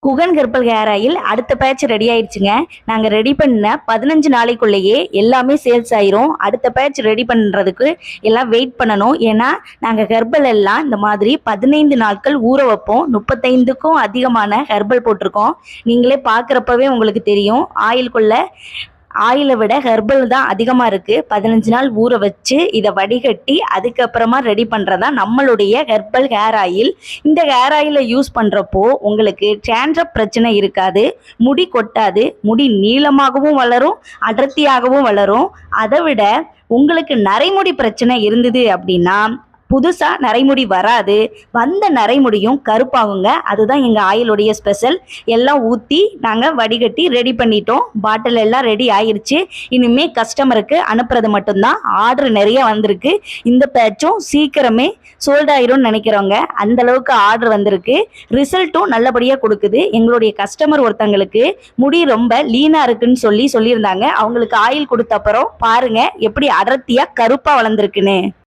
Guhan herbal hair oil அடுத்த batch ready ஆயிடுச்சுங்க. நாங்கள் ரெடி பண்ண 15 நாளைக்குள்ளேயே எல்லாமே சேல்ஸ் ஆயிரும். அடுத்த பேட்ச் ரெடி பண்ணுறதுக்கு எல்லாம் வெயிட் பண்ணணும். ஏன்னா நாங்கள் ஹெர்பல் எல்லாம் இந்த மாதிரி 15 நாட்கள் ஊற வைப்போம். 35க்கும் அதிகமான ஹெர்பல் போட்டிருக்கோம். நீங்களே பார்க்குறப்பவே உங்களுக்கு தெரியும். ஆயிலை விட ஹெர்பல் தான் அதிகமாக இருக்குது. 15 நாள் ஊற வச்சு இதை வடிகட்டி அதுக்கப்புறமா ரெடி பண்ணுறதா நம்மளுடைய ஹெர்பல் ஹேர் ஆயில். இந்த ஹேர் ஆயிலை யூஸ் பண்ணுறப்போ உங்களுக்கு டேண்ட்ரஃப் பிரச்சனை இருக்காது, முடி கொட்டாது, முடி நீளமாகவும் வளரும், அடர்த்தியாகவும் வளரும். அதை விட உங்களுக்கு நரைமுடி பிரச்சனை இருந்தது அப்படின்னா புதுசாக நரைமுடி வராது, வந்த நரைமுடியும் கருப்பாகுங்க. அதுதான் எங்கள் ஆயிலுடைய ஸ்பெஷல். எல்லாம் ஊற்றி நாங்கள் வடிகட்டி ரெடி பண்ணிட்டோம். பாட்டில் எல்லாம் ரெடி ஆயிடுச்சு. இனிமேல் கஸ்டமருக்கு அனுப்புறது மட்டும்தான். ஆர்டர் நிறைய வந்திருக்கு. இந்த பேட்சும் சீக்கிரமே சோல்ட் ஆயிரும்னு நினைக்கிறவங்க அந்தளவுக்கு ஆர்டர் வந்திருக்கு. ரிசல்ட்டும் நல்லபடியாக கொடுக்குது. எங்களுடைய கஸ்டமர் ஒருத்தங்களுக்கு முடி ரொம்ப லீனாக இருக்குன்னு சொல்லியிருந்தாங்க. அவங்களுக்கு ஆயில் கொடுத்த அப்புறம் பாருங்கள் எப்படி அடர்த்தியாக கருப்பாக வளர்ந்துருக்குன்னு.